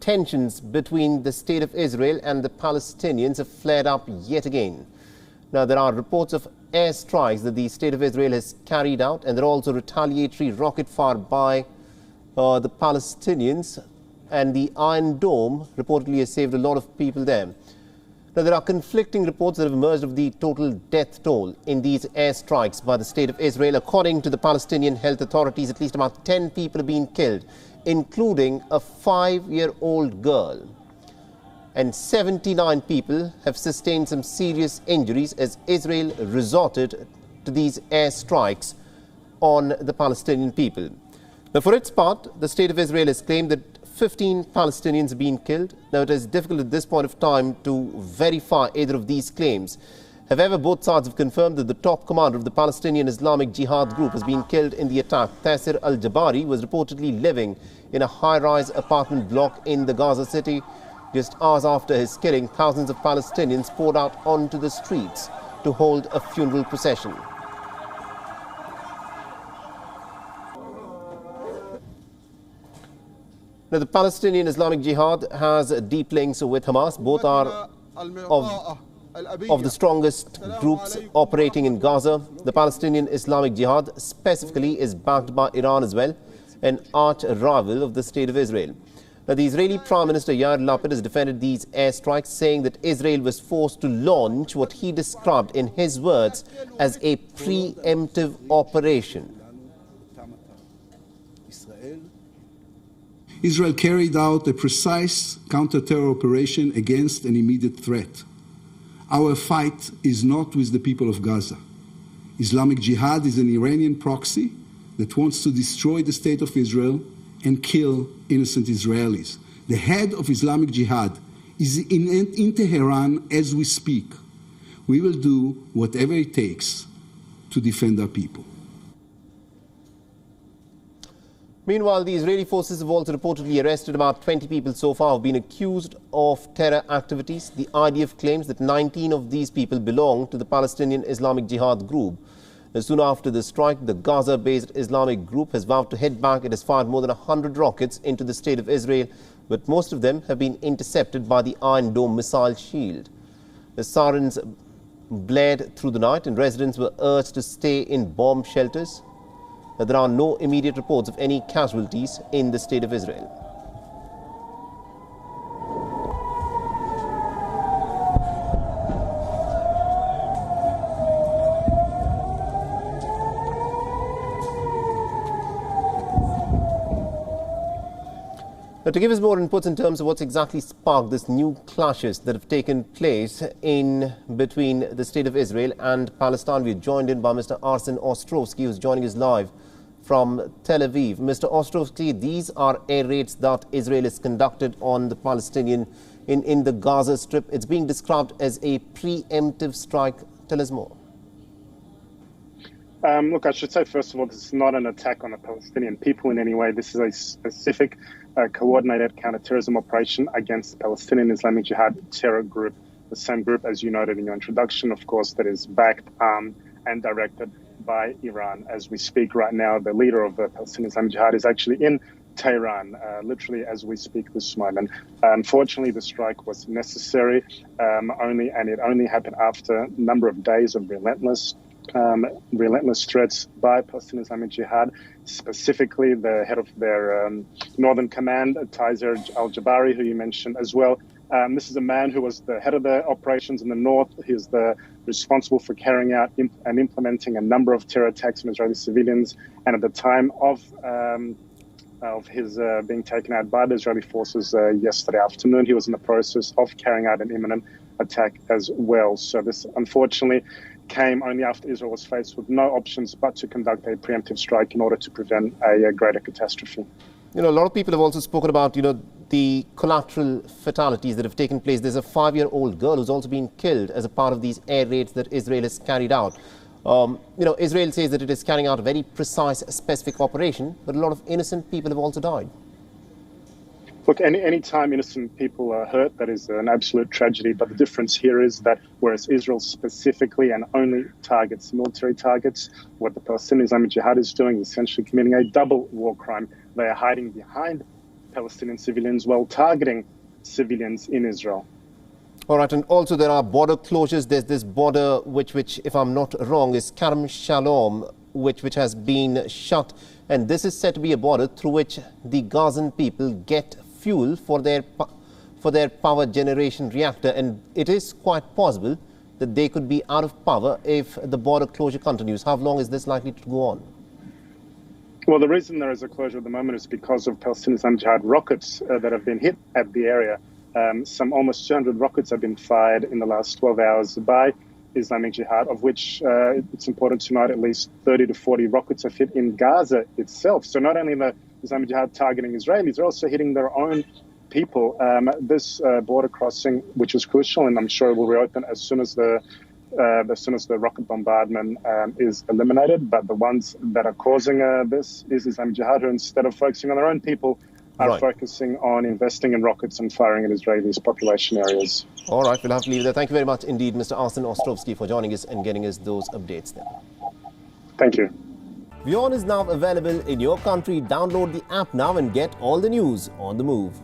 tensions between the State of Israel and the Palestinians have flared up yet again. Now, there are reports of airstrikes that the State of Israel has carried out, and there are also retaliatory rocket fire by the Palestinians, and the Iron Dome reportedly has saved a lot of people there. Now, there are conflicting reports that have emerged of the total death toll in these airstrikes by the State of Israel. According to the Palestinian health authorities, at least about 10 people have been killed, including a 5-year-old girl. And 79 people have sustained some serious injuries as Israel resorted to these airstrikes on the Palestinian people. Now, for its part, the State of Israel has claimed that 15 Palestinians have been killed. Now, it is difficult at this point of time to verify either of these claims. However, both sides have confirmed that the top commander of the Palestinian Islamic Jihad group has been killed in the attack. Taser al-Jabari was reportedly living in a high-rise apartment block in the Gaza city. Just hours after his killing, thousands of Palestinians poured out onto the streets to hold a funeral procession. Now, the Palestinian Islamic Jihad has deep links with Hamas. Both are of the strongest groups operating in Gaza. The Palestinian Islamic Jihad specifically is backed by Iran as well, an arch rival of the State of Israel. Now, the Israeli Prime Minister Yair Lapid has defended these airstrikes, saying that Israel was forced to launch what he described in his words as a preemptive operation. Israel carried out a precise counter-terror operation against an immediate threat. Our fight is not with the people of Gaza. Islamic Jihad is an Iranian proxy that wants to destroy the state of Israel and kill innocent Israelis. The head of Islamic Jihad is in Tehran as we speak. We will do whatever it takes to defend our people. Meanwhile, the Israeli forces have also reportedly arrested about 20 people so far who have been accused of terror activities. The IDF claims that 19 of these people belong to the Palestinian Islamic Jihad group. Soon after the strike, the Gaza-based Islamic group has vowed to hit back. It has fired more than 100 rockets into the state of Israel, but most of them have been intercepted by the Iron Dome missile shield. The sirens blared through the night and residents were urged to stay in bomb shelters. There are no immediate reports of any casualties in the state of Israel. Now, to give us more inputs in terms of what's exactly sparked this new clashes that have taken place in between the State of Israel and Palestine, we're joined in by Mr. Arsen Ostrovsky, who's joining us live from Tel Aviv. Mr. Ostrovsky, these are air raids that Israel has conducted on the Palestinian in the Gaza Strip. It's being described as a preemptive strike. Tell us more. Look, I should say, first of all, this is not an attack on the Palestinian people in any way. This is a specific coordinated counterterrorism operation against the Palestinian Islamic Jihad terror group, the same group, as you noted in your introduction, of course, that is backed and directed by Iran. As we speak right now, the leader of the Palestinian Islamic Jihad is actually in Tehran, literally as we speak this moment. Unfortunately, the strike was necessary, and it only happened after a number of days of relentless threats by Palestinian Islamic Jihad, specifically the head of their northern command, Taser al-Jabari, who you mentioned as well. This is a man who was the head of the operations in the north. He is responsible for carrying out and implementing a number of terror attacks on Israeli civilians. And at the time of his being taken out by the Israeli forces yesterday afternoon, he was in the process of carrying out an imminent attack as well. So this, unfortunately, came only after Israel was faced with no options but to conduct a preemptive strike in order to prevent a greater catastrophe. A lot of people have also spoken about, the collateral fatalities that have taken place. There's a 5-year-old girl who's also been killed as a part of these air raids that Israel has carried out. Israel says that it is carrying out a very precise, specific operation, but a lot of innocent people have also died. Look, any time innocent people are hurt, that is an absolute tragedy. But the difference here is that whereas Israel specifically and only targets military targets, what the Palestinian Islamic Jihad is doing is essentially committing a double war crime. They are hiding behind Palestinian civilians while targeting civilians in Israel. All right, and also there are border closures. There's this border which if I'm not wrong, is Kerem Shalom, which has been shut. And this is said to be a border through which the Gazan people get fuel for their power generation reactor. And it is quite possible that they could be out of power if the border closure continues. How long is this likely to go on? Well, the reason there is a closure at the moment is because of Palestinian Islamic Jihad rockets that have been hit at the area. Some almost 200 rockets have been fired in the last 12 hours by Islamic Jihad, of which it's important to note at least 30 to 40 rockets have hit in Gaza itself. So not only the Islamic Jihad targeting Israelis, they're also hitting their own people. This border crossing, which is crucial, and I'm sure it will reopen as soon as the rocket bombardment is eliminated. But the ones that are causing this is Islamic Jihad, who instead of focusing on their own people, are focusing on investing in rockets and firing at Israelis' population areas. All right, we'll have to leave it there. Thank you very much indeed, Mr. Arsen Ostrovsky, for joining us and getting us those updates then. Thank you. WION is now available in your country. Download the app now and get all the news on the move.